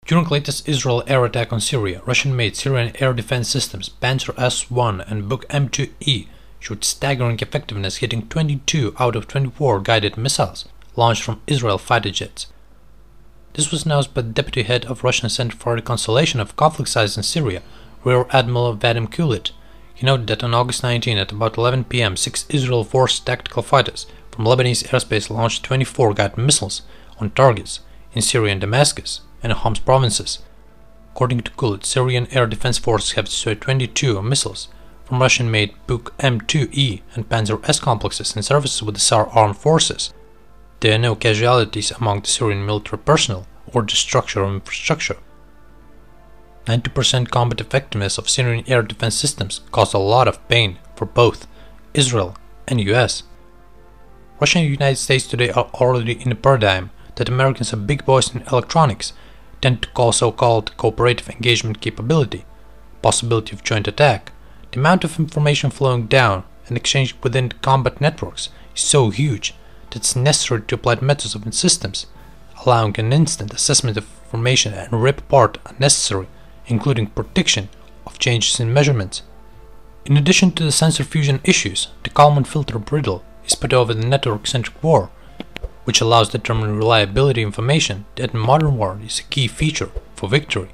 During latest Israel air attack on Syria, Russian-made Syrian air defense systems Pantsir S1 and Buk-M2E showed staggering effectiveness, hitting 22 out of 24 guided missiles launched from Israel fighter jets. This was announced by the deputy head of Russian Center for Reconciliation of Conflict Sites in Syria, Rear Admiral Vadim Kulit. He noted that on August 19 at about 11 p.m. 6 Israel forced tactical fighters from Lebanese airspace launched 24 guided missiles on targets in Syria and Damascus and Homs provinces. According to Kulit, Syrian air defense forces have destroyed 22 missiles from Russian-made Buk-M2E and Pantsir S complexes in services with the SAR armed forces. There are no casualties among the Syrian military personnel or the structure or infrastructure. 90% combat effectiveness of Syrian air defense systems caused a lot of pain for both Israel and US. Russia and the United States today are already in a paradigm that Americans are big boys in electronics tend to call so-called cooperative engagement capability, possibility of joint attack. The amount of information flowing down and exchanged within the combat networks is so huge that it's necessary to apply methods of systems, allowing an instant assessment of information and rip apart unnecessary, including prediction of changes in measurements. In addition to the sensor fusion issues, the Kalman filter brittle is put over the network-centric war, which allows determining reliability information that in modern war is a key feature for victory.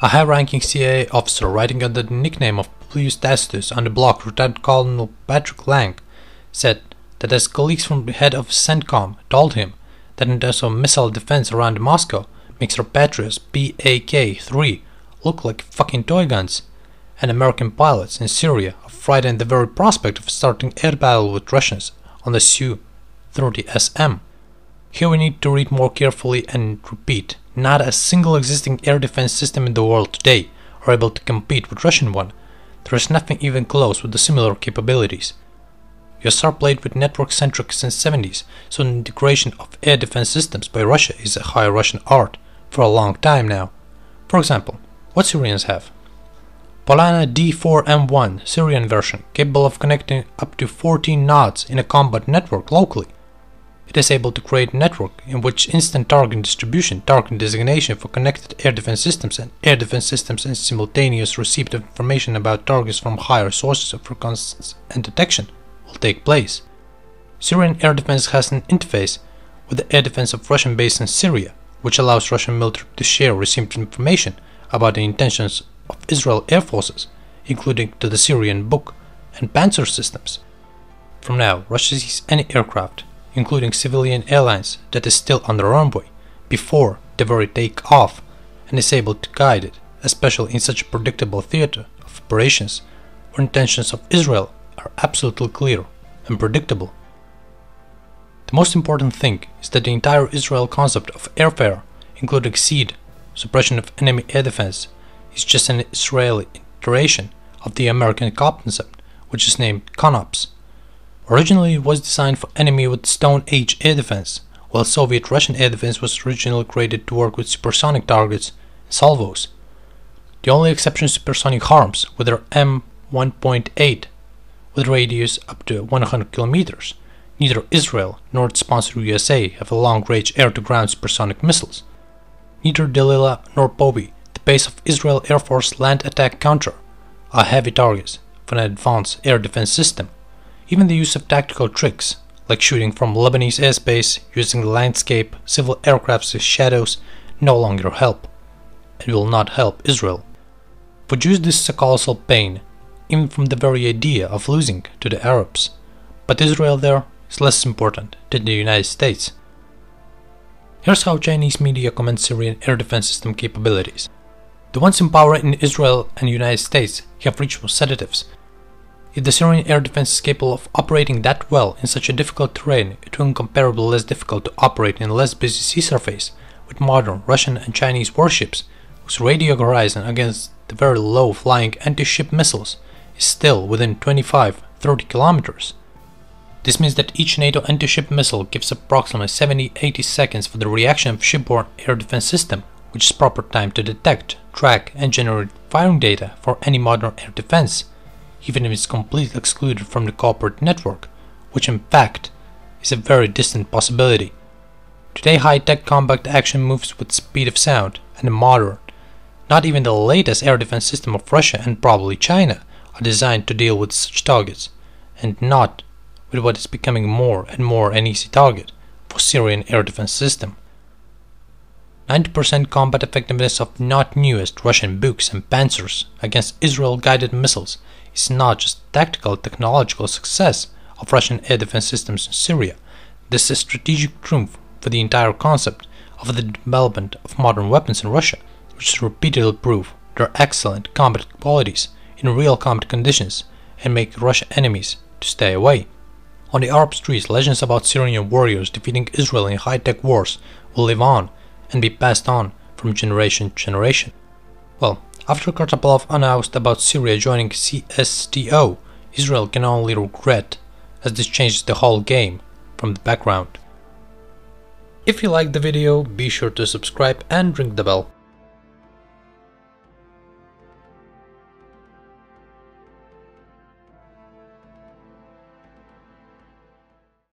A high-ranking CIA officer writing under the nickname of Publius Tacitus on the blog, Lieutenant Colonel Patrick Lang, said that as colleagues from the head of CENTCOM told him that in terms of missile defense around Moscow makes our Patriots PAK-3 look like fucking toy guns, and American pilots in Syria are frightened at the very prospect of starting air battle with Russians on the Su-30SM. Here we need to read more carefully and repeat, not a single existing air defense system in the world today are able to compete with Russian one. There is nothing even close with the similar capabilities. US are played with network-centric since 70s, so the integration of air defense systems by Russia is a high Russian art for a long time now. For example, what Syrians have? Polana D4M1 Syrian version, capable of connecting up to 14 nodes in a combat network locally. It is able to create a network in which instant target distribution, target designation for connected air defense systems and simultaneous receipt of information about targets from higher sources of reconnaissance and detection will take place. Syrian air defense has an interface with the air defense of Russian base in Syria, which allows Russian military to share received information about the intentions of Israel air forces, including to the Syrian Buk and Pantsir systems. From now, Russia sees any aircraft, including civilian airlines, that is still on the runway before the very take off, and is able to guide it, especially in such a predictable theater of operations where intentions of Israel are absolutely clear and predictable. The most important thing is that the entire Israel concept of airfare, including SEAD, suppression of enemy air defense, is just an Israeli iteration of the American concept, which is named CONOPS. Originally it was designed for enemy with Stone Age air defense, while Soviet-Russian air defense was originally created to work with supersonic targets and salvos. The only exception is supersonic harms with their M1.8 with radius up to 100 kilometers. Neither Israel nor its sponsor USA have a long-range air-to-ground supersonic missiles. Neither Delilah nor Pobi, the base of Israel Air Force land attack counter, are heavy targets for an advanced air defense system. Even the use of tactical tricks, like shooting from Lebanese airspace using the landscape, civil aircrafts as shadows, no longer help. It will not help Israel. For Jews this is a colossal pain, even from the very idea of losing to the Arabs. But Israel there is less important than the United States. Here's how Chinese media commend Syrian air defense system capabilities. The ones in power in Israel and the United States have ritual sedatives. If the Syrian air defense is capable of operating that well in such a difficult terrain, it will be incomparably less difficult to operate in a less busy sea surface with modern Russian and Chinese warships whose radio horizon against the very low-flying anti-ship missiles is still within 25-30 kilometers. This means that each NATO anti-ship missile gives approximately 70-80 seconds for the reaction of shipborne air defense system, which is proper time to detect, track and generate firing data for any modern air defense, even if it's completely excluded from the corporate network, which in fact is a very distant possibility. Today high-tech combat action moves with speed of sound and modern. Not even the latest air defense system of Russia and probably China are designed to deal with such targets, and not with what is becoming more and more an easy target for Syrian air defense system. 90% combat effectiveness of not newest Russian Buks and Pantsirs against Israel guided missiles is not just tactical technological success of Russian air defense systems in Syria. This is a strategic triumph for the entire concept of the development of modern weapons in Russia, which repeatedly prove their excellent combat qualities in real combat conditions and make Russian enemies to stay away. On the Arab streets, legends about Syrian warriors defeating Israel in high-tech wars will live on and be passed on from generation to generation. Well, after Kartaplov announced about Syria joining CSTO, Israel can only regret, as this changes the whole game from the background. If you liked the video, be sure to subscribe and ring the bell.